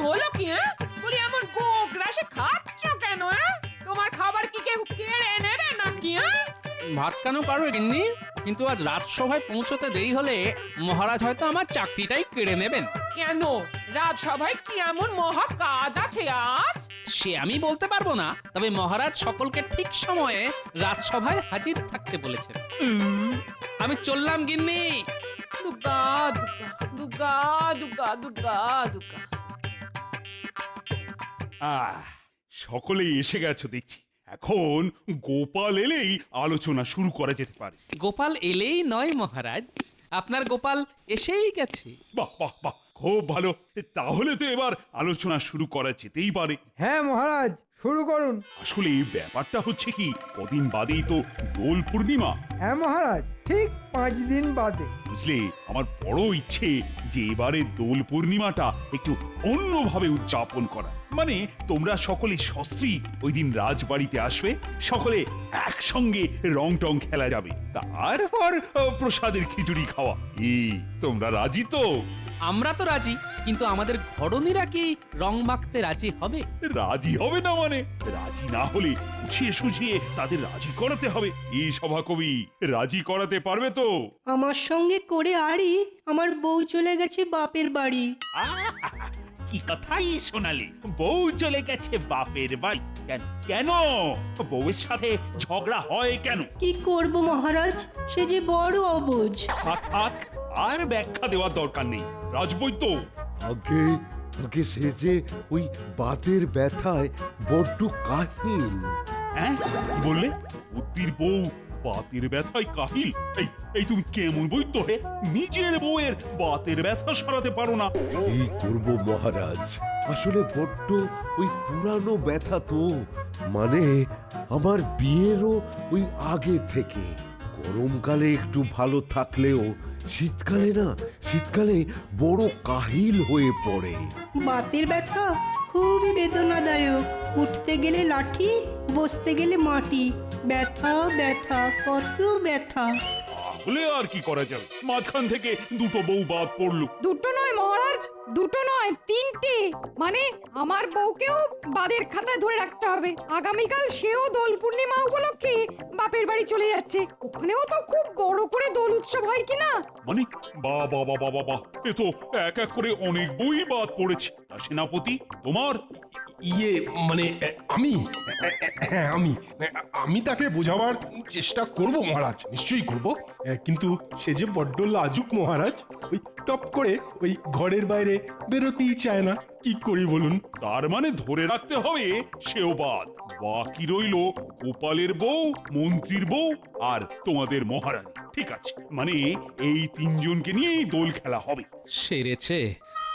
হলো কি? বলি এমন গোগ্রাসে খাচ্ছ কেন? তোমার খাবার কি কেউ কেড়ে নেবে নাকি? ভাত কেন পারবে গিন্নি, কিন্তু আজ রাজসভায় পৌঁছতে দেরি হলে মহারাজ হয়তো আমার চাকরিটাই কেড়ে নেবেন। কেন? রাজসভায় কি এমন মহা কাজ আছে আজ? সে আমি বলতে পারবো না, তবে মহারাজ সকলকে ঠিক সময়ে রাজসভায় হাজির থাকতে বলেছেন। আমি চললাম গিন্নি। দুগা দুগা দুগা দুগা দুগা দুগা। সকলেই এসে গেছো দেখছি। এখন গোপাল এলেই আলোচনা শুরু করা যেতে পারে। গোপাল এলেই নয় মহারাজ, আপনার গোপাল এসেই গেছে। বাহ বাহ বাহ, খুব ভালো। তাহলে তো এবার আলোচনা শুরু করা যেতেই পারে। হ্যাঁ মহারাজ, শুরু করুন। আসলে ব্যাপারটা হচ্ছে কি, কদিন বাদেই তো দোল পূর্ণিমা। হ্যাঁ মহারাজ, ঠিক 5 দিন বাদে। বুঝলে, আমার বড় ইচ্ছে যে এবারে দোল পূর্ণিমাটা একটু অন্যভাবে উদযাপন করা। মানে তোমরা সকলে সস্ত্রী ওই দিন রাজবাড়িতে আসবে, সকলে একসঙ্গে রং টং খেলা যাবে, তারপর প্রসাদের খিচুড়ি খাওয়া। তোমরা রাজি তো? আমরা তো রাজি, কিন্তু আমাদের ঘরণীরা কি রং মাখতে রাজি হবে? রাজি হবে না মানে? রাজি না হলে বুঝিয়ে সুঝিয়ে তাদের রাজি করাতে হবে। এই সভাকবি রাজি করাতে পারবে তো? আমার সঙ্গে করে আরই আমার বউ চলে গেছে বাপের বাড়ি। কি কথাই শোনালি, বউ চলে গেছে বাপের বাড়ি? কেন কেন? বউয়ের সাথে ঝগড়া হয় কেন? কি করব মহারাজ, সে যে বড় অবুঝ। থাক থাক, আর ব্যাখ্যা দেওয়ার দরকার নেই। রাজবৈদ্য, আগে আগে সে যে ওই বাতের ব্যথায় বড্ড কাহিল। হ্যাঁ কি বললে? বুদ্ধির বউ বাতের ব্যথায় কাহিল? এই এই তুমি কেমন বৈদ্য হে? নিজের বউয়ের বাতের ব্যথা সরাতে পারো না? কি করব মহারাজ, আসলে বড্ড ওই পুরানো ব্যথা তো, মানে আমার বিয়েরও ওই আগে থেকে। গরমকালে একটু ভালো থাকলেও শীতকালে বড় কাহিল হয়ে পড়ে। বাতের ব্যথা খুবই বেদনাদায়ক। উঠতে গেলে লাঠি, বসতে গেলে মাটি। ব্যথা ব্যথা, কত ব্যথা। তাহলে আর কি করা যাবে? মাঝখান থেকে দুটো বউ বাদ পড়লো। দুটো নয় মহারাজ, দুটো নয়, 3টে। মানে আমার বউকেও বাদের খাতায় ধরে রাখতে হবে। আগামীকাল সেও দোল পূর্ণিমা উপলক্ষে বাপের বাড়ি চলে যাচ্ছে। ওখানেও তো খুব বড় করে দোল উৎসব হয় কিনা। মানে বাহ বাহ বাহ বাহ বাহ, এ তো এক এক করে অনেক বই বাদ পড়েছে। তা সেনাপতি, তোমার? ইয়ে মানে হ্যাঁ আমি তাকে বোঝাবার চেষ্টা করব মহারাজ, নিশ্চয়ই করব। কিন্তু সে যে বড্ড লাজুক মহারাজ, ওই টপ করে ওই ঘরের বাইরে বেরোতেই চায় না। কি করি বলুন? তার মানে ধরে রাখতে হবে সেও বাদ। বাকি রইল গোপালের বউ, মন্ত্রীর বউ আর তোমাদের মহারাজ। ঠিক আছে, মানে এই তিনজনকে নিয়েই দোল খেলা হবে। সেরেছে,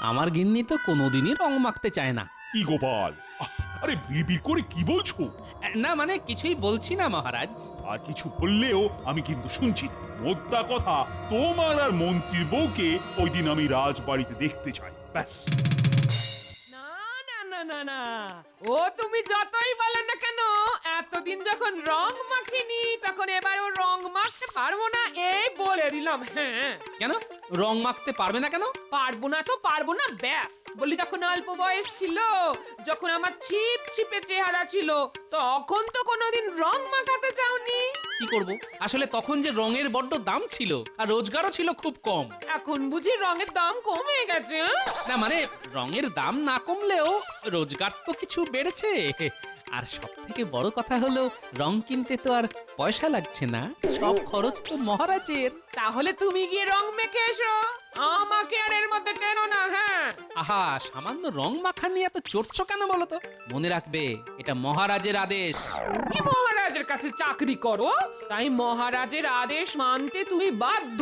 আমার গিন্নি তো কোনোদিনই রং মাখতে চায় না। কি গোপাল, আরে বিড়বিড় করে কি বলছো? না মানে কিছুই বলছি না মহারাজ। আর কিছু বললেও আমি কিন্তু শুনছি। মোদ্দা কথা, তোমার আর মন্ত্রীর বউকে ওই দিন আমি রাজবাড়িতে দেখতে চাই, ব্যাস। না না না না না, ও তুমি যতই বলো না কেন, এতদিন যখন রং মাখিনি তখন এবারও রং মাখতে পারবো না, এই বলে দিলাম। হ্যাঁ, কেন রং মাখতে পারবে না কেন? পারবো না তো পারবো না, ব্যাস। বলি তখন অল্প বয়স ছিল, যখন আমার ছিপ ছিপে চেহারা ছিল, তখন তো কোনোদিন রং মাখাতে চাওনি। কি করব, আসলে তখন যে রঙের বড্ড দাম ছিল আর রোজগারও ছিল খুব কম। এখন বুঝি রঙের দাম কমে গেছে? না মানে রঙের দাম না কমলেও রোজগার তো কিছু বেড়েছে। আর সব থেকে বড় কথা হলো, রং কিনতে তো আর পয়সা লাগছে না, সব খরচ তো মহারাজের। তাহলে তুমি গিয়ে রং মেখে এসো, আমাকে আর এর মধ্যে টেনো না। হ্যাঁ, আহা, সামান্য রং মাখা নিয়ে এত চড়ছো কেন বলো তো? মনে রাখবে, এটা মহারাজের আদেশ। তুমি মহারাজের কাছে চাকরি করো, তাই মহারাজের আদেশ মানতে তুমি বাধ্য।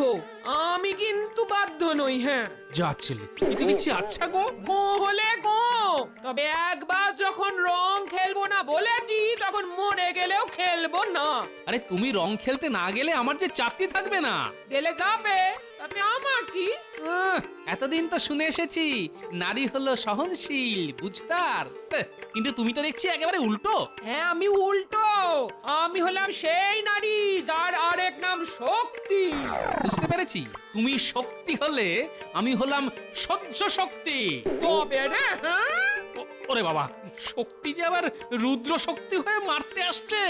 আমি কিন্তু বাধ্য নই। হ্যাঁ, যা ছেলে, এতে দেখছি আচ্ছা গো। গো হলে গো, তবে একবার যখন রং খেলবো না বলেছি, তখন মরে গেলেও খেলবো না। আরে তুমি রং খেলতে না গেলে আমার যে চাকরি থাকবে না। গেলে যাবে, তাতে আমার কি? এতদিন তো শুনে এসেছি নারী হলো সহনশীল বুঝতার, কিন্তু তুমি তো দেখছি একেবারে উল্টো। হ্যাঁ, আমি উল্টো। আমি হলাম সেই নারী যার আরেক নাম শক্তি। বুঝতে পেরেছি, তুমি শক্তি হলে আমি হলাম সহ্য শক্তি। তবে রে, হ্যাঁ? ওরে বাবা, শক্তি যে আবার রুদ্র শক্তি হয়ে মারতে আসছে।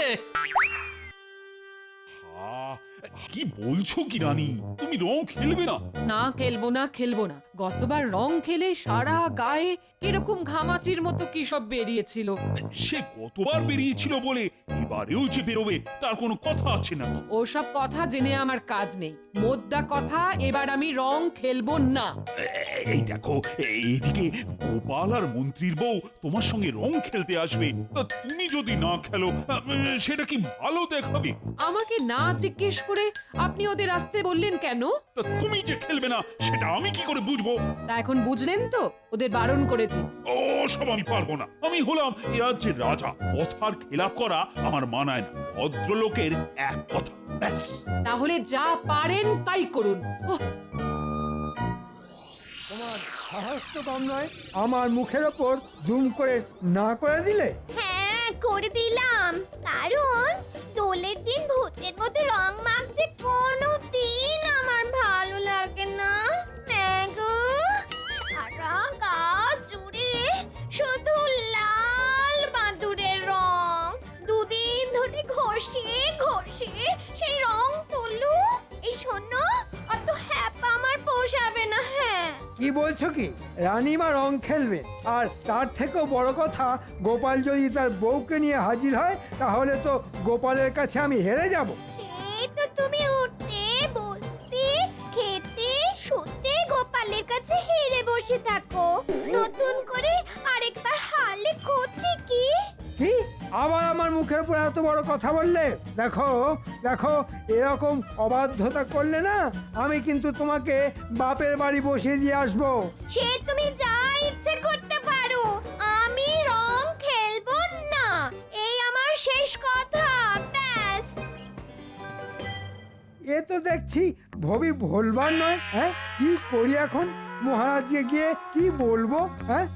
আহ, কি বলছো কি রানী, তুমি রং খেলবে না? না, খেলবো না। গতবার রং খেলে সারা গায়ে এরকম ঘামাচির মতো কি সব বেরিয়েছিল। সে কতবার বেরিয়েছিল বলে এবারেও যে বেরোবে তার কোনো কথা আছে না। ওসব কথা জেনে আমার কাজ নেই। মোদ্দা কথা, এবার আমি রং খেলবো না। এই দেখো, এইদিকে গোপাল আর মন্ত্রীর বউ তোমার সঙ্গে রং খেলতে আসবে, তা তুমি যদি না খেলো সেটা কি ভালো দেখাবে? আমাকে না জিজ্ঞেস করে আপনি ওদের আসতে বললেন কেন? তা তুমি যে খেলবে না সেটা আমি কি করে বুঝবো? তা এখন বুঝলেন তো, ওদের বারণ করে দিন। ও সব আমি পারবো না। আমি হলাম এ রাজ্যের রাজা, কথার খেলাপ করা আমার মানায় না। ভদ্রলোকের এক কথা, ব্যাস। তাহলে যা পারেন তাই করুন। ওহ, তোমার সাহস তো কম নয়, আমার মুখের ওপর দুম করে না করে দিলে। হ্যাঁ, করে দিলাম। কারণ দোলের দিন ভূতের মতো রং মাখতে কোনো দিন আমার ভালো লাগে না। হ্যাঁ গো, সারা গা জুড়ে শুধু লাল বাদুড়ের রং। দুদিন ধরে ঘষিয়ে সেই রং তুলু। এই শোনো, অত হ্যাপা আমার পোষাবে না। হ্যাঁ, কি বলছো কি? রানীমা রং খেলবে, আর তার থেকেও বড় কথা, গোপাল যদি তার বউকে নিয়ে হাজির হয় তাহলে তো গোপালের কাছে আমি হেরে যাব। এই তো তুমি উঠতে বসতে খেতে শুতে গোপালের কাছে হেরে বসে থাকো। নতুন করে আরেকবার হারলে ক্ষতি কি? কি আবার আমার মুখের উপর এত বড় কথা বললে? দেখো দেখো, এরকম অবাধ্যতা করলে না, আমি কিন্তু তোমাকে বাপের বাড়ি বসিয়ে দিয়ে আসবো। সে তুমি যা ইচ্ছে করতে পারো, আমি রং খেলবো না। এই আমার শেষ কথা, ব্যাস। এ তো দেখছি ভবি ভোলবার নয়। হ্যাঁ, কি করি এখন? মহারাজকে গিয়ে কি বলবো? হ্যাঁ,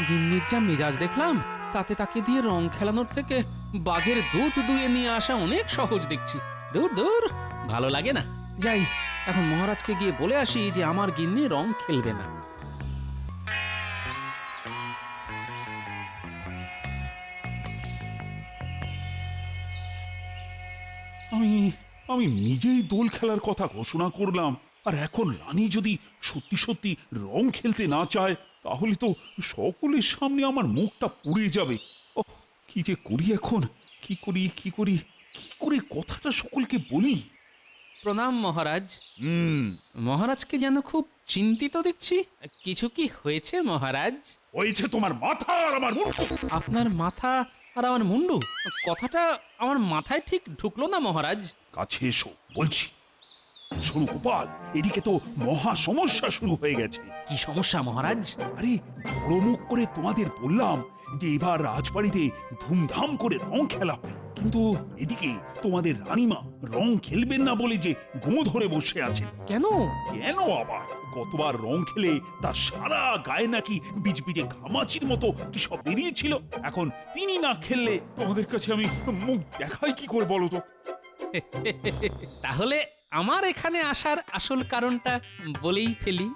গিন্নির যা মেজাজ দেখলাম, তাতে তাকে দিয়ে রং খেলানোর থেকে বাঘের দুধ দুয়ে নিয়ে আসা অনেক সহজ দেখছি। দূর দূর, ভালো লাগে না। যাই, এখন মহারাজকে গিয়ে বলে আসি যে আমার গিন্নি রং খেলবে না। আমি আমি নিজেই দোল খেলার কথা ঘোষণা করলাম, আর এখন রানী যদি সত্যি সত্যি রং খেলতে না চায় তাহলে তো সকলের সামনে আমার মুখটা পুড়ে যাবে। ও, কি যে করি এখন, কি করে কথাটা সকলকে বলি? প্রণাম মহারাজ। হুম, মহারাজকে যেন খুব চিন্তিত দেখছি। কিছু কি হয়েছে মহারাজ? হয়েছে তোমার মাথা আর আমার মুখ। আপনার মাথা আর আমার মুন্ডু, কথাটা আমার মাথায় ঠিক ঢুকলো না মহারাজ। কাছে এসো বলছি। শোনো গোপাল, এদিকে তো মহা সমস্যা শুরু হয়ে গেছে। কি সমস্যা মহারাজ? আরে, বড় মুখ করে তোমাদের বললাম যে এবার রাজবাড়িতে ধুমধাম করে রং খেলা হবে, কিন্তু এদিকে তোমাদের রানীমা রং খেলবেন না বলে যে গো ধরে বসে আছে। কেন? কেন আবার? গতবার রং খেলে তার সারা গায়ে নাকি বিজবিজে ঘামাচির মতো কি সব বেরিয়েছিল। এখন তিনি না খেললে তোমাদের কাছে আমি মুখ দেখাই কি করে বলো তো? তাহলে আমার এখানে আসার আসল কারণটা বলেই ফেলি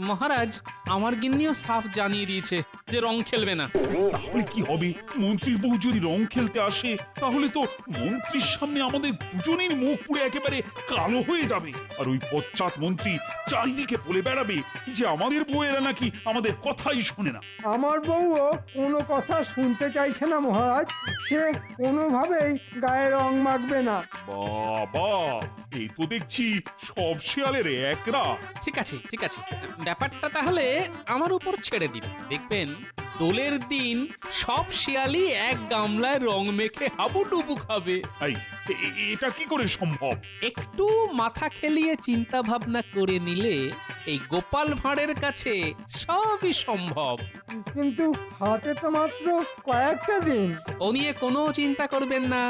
মহারাজ। আমার গিন্নিও সাফ জানিয়ে দিয়েছে যে রং খেলবে না। তাহলে কি হবে? মন্ত্রীর বউ যদি রং খেলতে আসে তাহলে তো মন্ত্রীর সামনে আমাদের দুজনের মুখ পুড়ে একেবারে কালো হয়ে যাবে, আর ওই পশ্চাৎ মন্ত্রী চারিদিকে বলে বেড়াবে যে আমাদের বউয়েরা নাকি আমাদের কথাই শোনে না। আমার বউও কোনো কথা শুনতে চাইছে না মহারাজ। সে কোনোভাবেই গায়ে রং মাখবে না। বাবা, এই তো দেখছি সব শেয়ালের একরা। ঠিক আছে, ব্যাপারটা তাহলে আমার উপর ছেড়ে দিন। দেখবেন দোলের দিন সব শিয়ালি এক গামলায় রং মেখে হাবুডুবু খাবে। এই এটা কি করে সম্ভব? একটু মাথা খেলিয়ে চিন্তা ভাবনা করে নিলে এই গোপাল ভাঁড়ের কাছে সবই সম্ভব। কিন্তু হাতে তো মাত্র কয়েকটা দিন। ও নিয়ে কোনো চিন্তা করবেন না,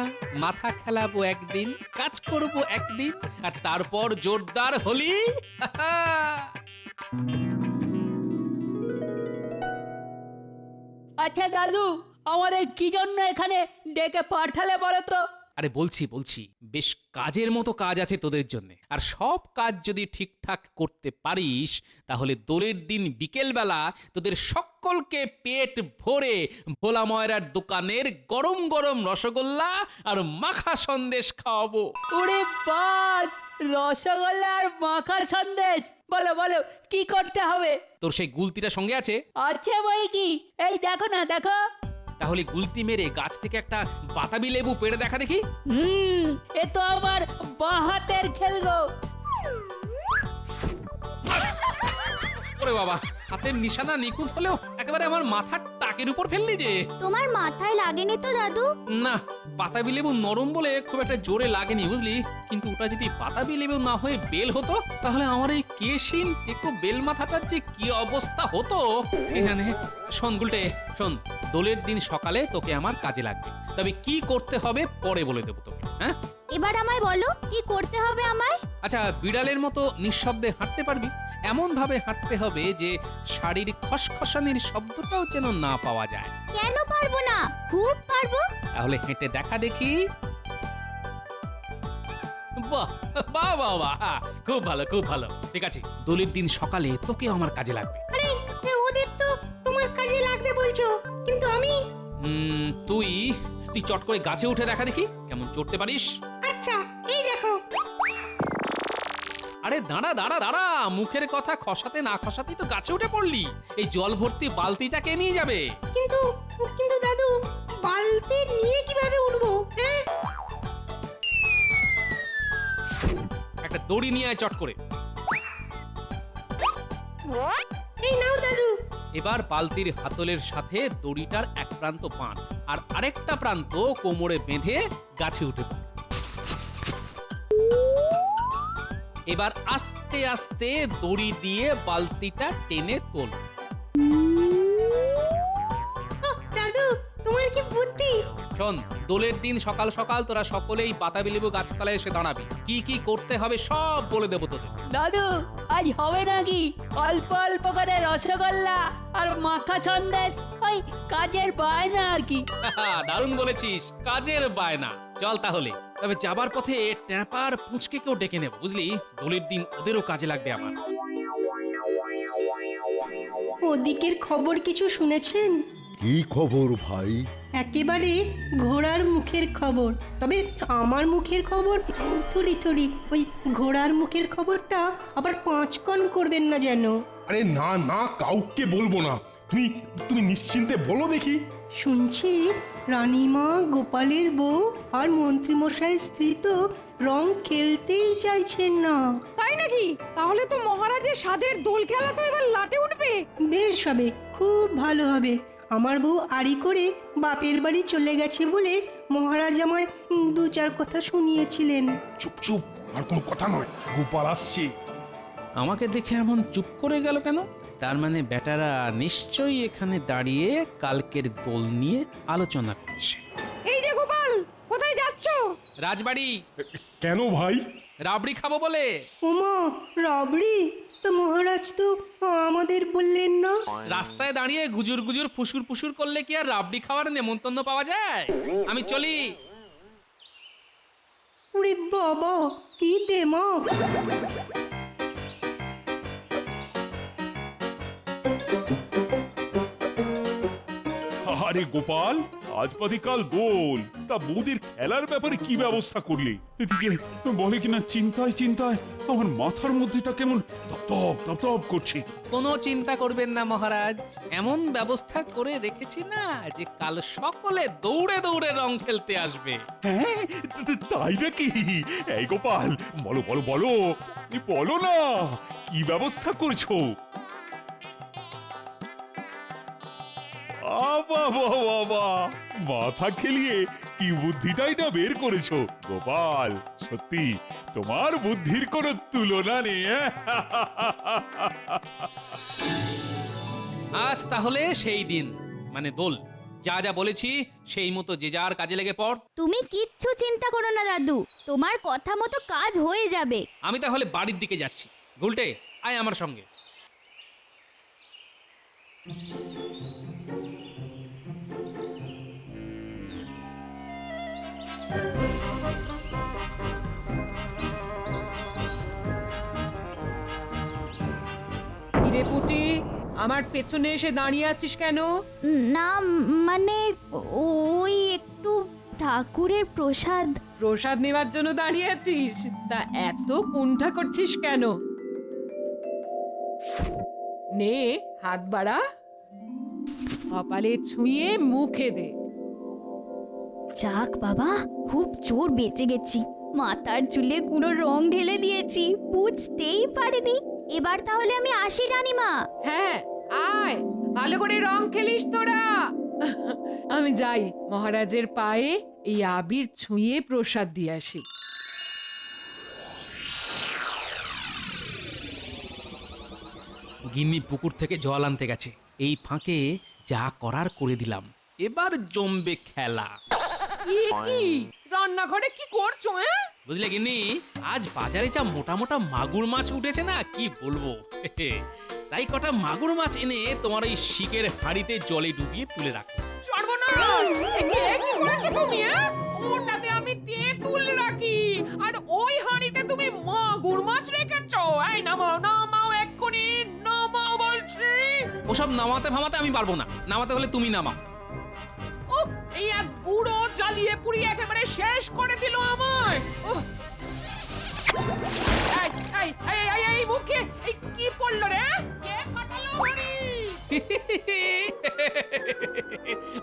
মাথা খেলাবো একদিন, কাজ করব একদিন, আর তারপর জোরদার হলি। আচ্ছা দাদু, আমাদের কি জন্য এখানে ডেকে পাঠালে বলো তো? আরে বলছি বেশ কাজের মতো কাজ আছে তোদের জন্য, আর সব কাজ যদি ঠিকঠাক করতে পারিস তাহলে দোলের দিন বিকেলবেলা তোদের সকলকে পেট ভরে ভোলা ময়রার দোকানের গরম গরম রসগোল্লা আর মাখা সন্দেশ খাওয়াবো। ওরে বাস, রসগোল্লা আর মাখার সন্দেশ! বলো বলো, কি করতে হবে? তোর সেই গুলতিটা সঙ্গে আছে? আছে বই কি, এই দেখো না, দেখো। তাহলে গুলতি মেরে গাছ থেকে একটা বাতাবি লেবু পেড়ে দেখা দেখি। এ তো আমার বাঁ হাতের খেল গো। ওরে বাবা, হাতের নিশানা নিখুঁত হলেও একেবারে আমার মাথার টাকের উপর ফেললি যে। তোমার মাথায় লাগেনি তো দাদু? না, বাতাবি লেবু নরম বলে খুব একটা জোরে লাগেনি বুঝলি, কিন্তু ওটা যদি বাতাবি লেবু না হয়ে বেল হতো তাহলে আমার এই কেশিন টেকো বেল মাথাটার যে কি অবস্থা হতো কে জানে। শোন গুলটে, শোন, দোলের দিন সকালে তোকে আমার কাজে লাগবে, তবে কি করতে হবে পরে বলে দেবো তোকে। হ্যাঁ, এবার আমায় বলো কি করতে হবে আমায়? আচ্ছা, বিড়ালের মতো নিঃশব্দে হাঁটতে পারবি? এমন ভাবে হাঁটতে হবে যে শাড়ির খসখসানির শব্দটাও যেন না পাওয়া যায়। কেন পারবো না? খুব পারবো। তাহলে হেঁটে দেখা দেখি। বাহ বাহ বাহ বাহ, খুব ভালো খুব ভালো। ঠিক আছে, দোলের দিন সকালে তোকে আমার কাজে লাগবে। আরে ওদের তো তোমার কাজে লাগবে বলছো, কিন্তু আমি? তুই চট করে গাছে উঠে দেখা দেখি কেমন চড়তে পারিস। আচ্ছা, এই দেখো। আরে দাঁড়া দাঁড়া দাঁড়া, মুখের কথা খসাতে না খসাতেই তো গাছে উঠে পড়লি। এই জল ভর্তি বালতিটা কে নিয়ে যাবে? কিন্তু কিন্তু দাদু, বালতি নিয়ে কিভাবে উঠবো? হ্যাঁ, একটা দড়ি নিয়ে আয় চট করে। এই নাও দাদু। এবার বালতির হাতলের সাথে দড়িটার এক প্রান্ত বাঁধ, আর আরেকটা প্রান্ত কোমরে বেঁধে গাছে উঠে পড়। এবার আস্তে আস্তে দড়ি দিয়ে বালতিটা টেনে তোল। দাদু, তোমার কি বুদ্ধি! শোন, দোলের দিন সকাল সকাল তোরা সকলেই বাতাবি লেবু গাছতলায় এসে দাঁড়াবি। কি কি করতে হবে সব বলে দেবো তোদের। দাদু, আজ হবে নাকি অল্প অল্প করে রসগোল্লা আর মাখা সন্দেশ? ওই কাজের বায়না আর কি। দারুণ বলেছিস, কাজের বায়না। চল তাহলে, তবে যাবার পথে ট্যাপার পুঁচকে কেউ ডেকে নেব বুঝলি, দোলের দিন ওদেরও কাজে লাগবে আমার। ওদিকের খবর কিছু শুনেছেন? কি খবর ভাই? একেবারে ঘোড়ার মুখের খবর। তবে আমার মুখের খবর থুড়ি থুড়ি, ওই ঘোড়ার মুখের খবরটা আবার 5 কণ করবেন না যেন। আরে না না, কাউকে বলবো না। তুমি তুমি নিশ্চিন্তে বলো দেখি। শুনছি রানীমা, গোপালের বউ আর মন্ত্রীমশাইয়ের স্ত্রী তো রং খেলতেই চাইছেন না। তাই নাকি? তাহলে তো মহারাজের স্বাদের দোল খেলা তো এবার লাটে উঠবে। বেশ হবে, খুব ভালো হবে। আমার বউ আড়ি করে বাপের বাড়ি চলে গেছে বলে মহারাজ আমায় 2-4 কথা শুনিয়েছিলেন। চুপ চুপ, আর কোনো কথা নয়, গোপাল আসছে। আমাকে দেখে এমন চুপ করে গেল কেন? তার মানে বেটারা নিশ্চয়ই এখানে দাঁড়িয়ে কালকের দোল নিয়ে আলোচনা করছে। এই যে গোপাল, কোথায় যাচ্ছ? রাজবাড়ি। কেন ভাই? রাবড়ি খাবো বলে। ওমা, রাবড়ি! তো মহারাজ তো আমাদের বললেন না। রাস্তায় দাঁড়িয়ে গুজুর গুজুর ফুসুর ফুসুর করলে কি আর রাবড়ি খাওয়ার নেমন্তন্ন পাওয়া যায়? আমি চলি। ওরে বাবা, কি দেমাক! আরে গোপাল, আজ বাদে কাল দোল, তা বৌদির খেলার ব্যাপারে কি ব্যবস্থা করলি? এদিকে বলে কিনা চিন্তায় চিন্তায় আমার মাথার মধ্যেটা কেমন দপদপ দপদপ করছে। কোনো চিন্তা করবেন না মহারাজ, এমন ব্যবস্থা করে রেখেছি না যে কাল সকলে দৌড়ে দৌড়ে রং খেলতে আসবে। হ্যাঁ, তাই নাকি? এই গোপাল, বলো বলো বলো, বলো না, কি ব্যবস্থা করছো? বাবা বাবা, মাথা খেলিয়ে কি বুদ্ধিটাই না বের করেছো গোপাল। সত্যি তোমার বুদ্ধির কোনো তুলনা নেই। আজ তাহলে সেই দিন, মানে দোল। যা যা বলেছি সেই মতো যে যার কাজে লেগে পড়। তুমি কিচ্ছু চিন্তা করো না দাদু, তোমার কথা মতো কাজ হয়ে যাবে। আমি তাহলে বাড়ির দিকে যাচ্ছি। গুলটে, আয় আমার সঙ্গে। হিরে পুটি, আমার পেছনে এসে দাঁড়িয়ে আছিস কেন? না মানে ওই একটু ঠাকুরের প্রসাদ। প্রসাদ নেবার জন্য দাঁড়িয়ে আছিস? তা এত কুণ্ঠা করছিস কেন? নে, হাত বাড়া, কপালে ছুঁয়ে মুখে দে। যাক বাবা, খুব জোর বেঁচে গেছি। মাথার চুলে পুরো রং ঢেলে দিয়েছি, বুঝতেই পারিনি। এবার তাহলে আমি আসি রানীমা। হ্যাঁ, আয়, ভালো করে রং খেলিস তোরা। আমি যাই, মহারাজের পায়ে এই আবির ছুঁয়ে প্রসাদ দিয়ে আসি। গিন্নি পুকুর থেকে জল আনতে গেছে। এই ফাঁকে যা করার করে দিলাম। এবার জমবে খেলা। কি রান্নাঘরে কি করছো? বুঝলে গিন্নি, আজ বাজারে যা মোটা মোটা মাগুর মাছ উঠেছে না, কি বলবো। তাই কটা মাগুর মাছ এনে তোমার ওই শিকের হাঁড়িতে জলে ডুবিয়ে তুলে রাখো। সর্বনাশ! কি করেছো তুমি? ওটাতে আমি তেঁতুল রাখি, আর ওই হাঁড়িতে তুমি মাগুর মাছ রেখেছো। এই নামাও, নামাও এক্ষুনি, নামাও বলছি। ওসব নামাতে ফামাতে আমি পারবো না। নামাতে হলে তুমি নামাও। ও, এই এক বুড়ো জ্বালিয়ে পুড়িয়ে একেবারে শেষ করে দিল আমায়। এই মুখে এই কি পড়লো রে? কে ফাটালো হাঁড়ি?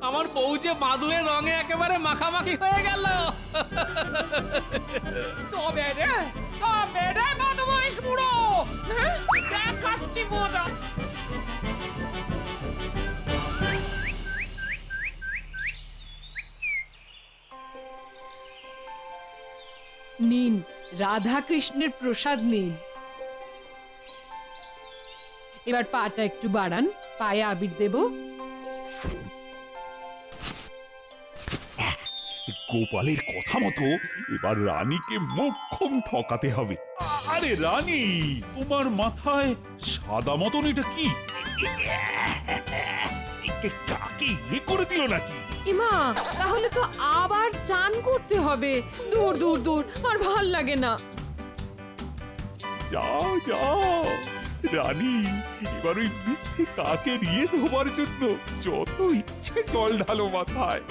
আমার বউ যে বাদুড়ের রঙে একেবারে মাখামাখি হয়ে গেল। তবে রে বদমাইশ বুড়ো, হ্যাঁ? দেখাচ্ছি মজা। নিন, রাধা কৃষ্ণের প্রসাদ নিন। এবার পাটা একটু বাড়ান, পায়ে আবির দেব। গোপালের কথা মতো এবার রানীকে মোক্ষম ঠকাতে হবে। আরে রানী, তোমার মাথায় সাদা মতন এটা কি? কাকে ইয়ে করে দিল নাকি? ইমা, তাহলে তো আবার চান করতে হবে। দূর দূর দূর, আর ভাল লাগে না। যাও যাও রানী, এবার ওই মিথ্যে কাকে নিয়ে ধোবার জন্য যত ইচ্ছে জল ঢালো মাথায়।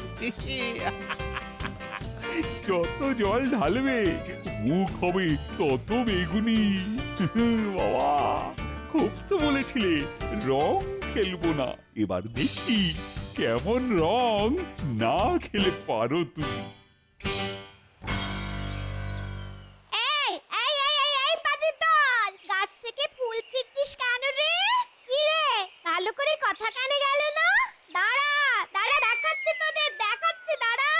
যত জল ঢালবে মুখ হবে তত বেগুনি। বাবা, খুব তো বলেছিলে রং খেলবো না, এবার দেখি কেমন রং না খেলে পারো তুমি। এই পাজি দল, গাছ থেকে ফুল ছিঁড়ছিস কেন রে? কি রে, ভালো করে কথা কানে গেল না? দাঁড়া দাঁড়া, দেখাচ্ছি তোদের, দেখাচ্ছি, দাঁড়া।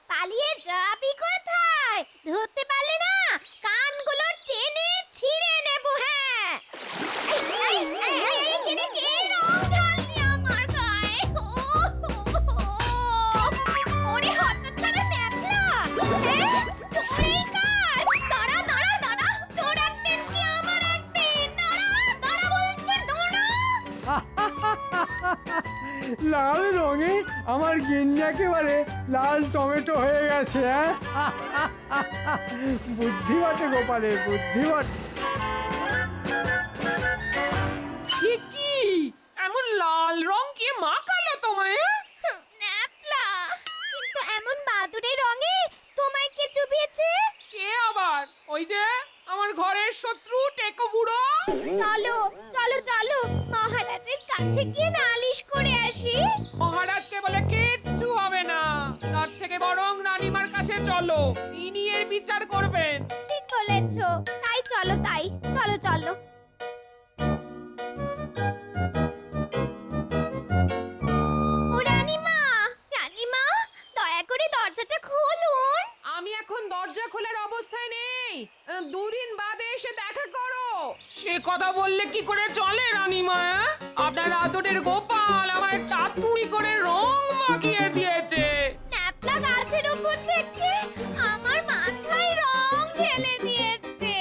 পালিয়ে যাবি কোথায়? ধরতে পারলে না কানগুলো টেনে ছিঁড়ে নেব। হ্যাঁ, কে রং ঢাললি আমার গায়ে? ওরে হতচ্ছাড়া ন্যাপলা, হ্যাঁ? তোরই কাজ। দাঁড়া দাঁড়া দাঁড়া, তোর একদিন কি আমার একদিন। দাঁড়া দাঁড়া বলছি, দাঁড়া। লাল রঙে আমার গিন্নি একেবারে লাল টমেটো হয়ে গেছে। বুদ্ধি বটে গোপালের, বুদ্ধি বটে। কি এমন লাল রং কে মাখালো তোমায়? ন্যাপলা, কিন্তু এমন বাদুড়ে রঙে তোমায় কে চুবিয়েছে? কে আবার? ওই যে আমার ঘরের শত্রু টেকো বুড়ো। চলো চলো চলো, মহারাজের কাছে গিয়ে নালিশ করে আসি। মহারাজকে বলে কিচ্ছু হবে না, তার থেকে বরং রানীমার কাছে চলো, তিনি এর বিচার করবেন। ঠিক বলেছো, তাই চলো, তাই চলো চলো। দুদিন বাদে এসে দেখা করো। সে কথা বললে কি করে চলে রানীমা? আপনার আদরের গোপাল আমায় চাতুরি করে রং মাখিয়ে দিয়েছে। ন্যাপলা গাছের উপর থেকে আমার মাথায় রং ঢেলে দিয়েছে।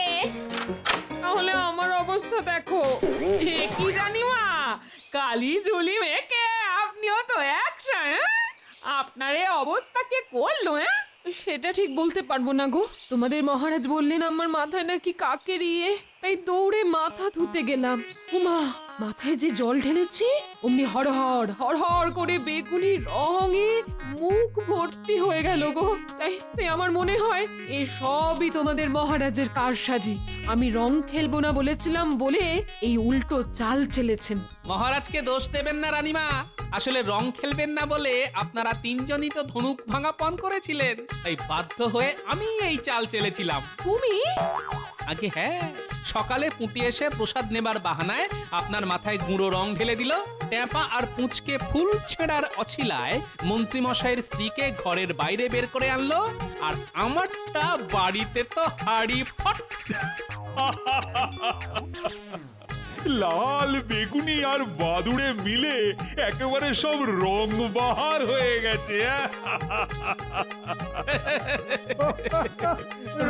তাহলে আমার অবস্থা দেখো। এ কি রানীমা, কালি ঝুলি মেখে আপনিও তো একসা। আপনার এই অবস্থা কে করলো? সেটা ঠিক বলতে পারবো না গো। তোমাদের মহারাজ বললেন আমার মাথায় নাকি কাকের ইয়ে, তাই দৌড়ে মাথা ধুতে গেলাম। উমা, মাথায় যে জল ঢেলেছি অমনি হড়হড় হড়হড় করে বেগুনি রঙে মুখ ভর্তি হয়ে গেল গো। তাই আমার মনে হয় এ সবই তোমাদের মহারাজের কারসাজি। আমি রং খেলবো না বলেছিলাম বলে এই উল্টো চাল চেলেছেন। মহারাজকে দোষ দেবেন না রানীমা, আসলে রং খেলবেন না বলে আপনারা তিনজনই তো ধনুক ভাঙা পণ করেছিলেন, তাই বাধ্য হয়ে আমি এই চাল চেলেছিলাম। তুমি? আগে হ্যাঁ, সকালে পুঁটি এসে প্রসাদ নেবার বাহানায় আপনার মাথায় গুঁড়ো রং ঢেলে দিল। ট্যাপা আর পুঁচকে ফুল ছেঁড়ার অছিলায় মন্ত্রী মশাইয়ের স্ত্রীকে ঘরের বাইরে বের করে আনলো, আর আমারটা বাড়িতে তো হাড়ি ফট। লাল বেগুনি আর বাদুড়ে মিলে একেবারে সব রং বাহার হয়ে গেছে।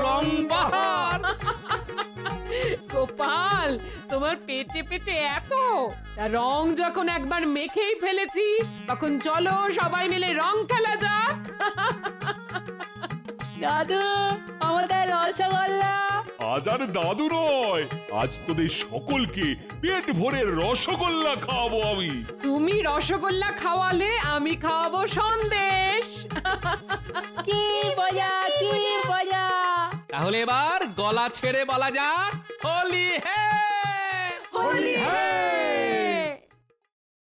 রং বাহার। গোপাল, তোমার পেটে পেটে এত, তা রং যখন একবার মেখেই ফেলেছি তখন চলো সবাই মিলে রং খেলা যাক। দাদু, আমাদের রসগোল্লা। আজ আর দাদু নয়, আজ তোদের সকলকে পেট ভরে রসগোল্লা খাওয়াবো আমি। তুমি রসগোল্লা খাওয়ালে আমি খাওয়াবো সন্দেশ। কি মজা, কি মজা। তাহলে এবার গলা ছেড়ে বলা যাক হোলি হে, হোলি হে।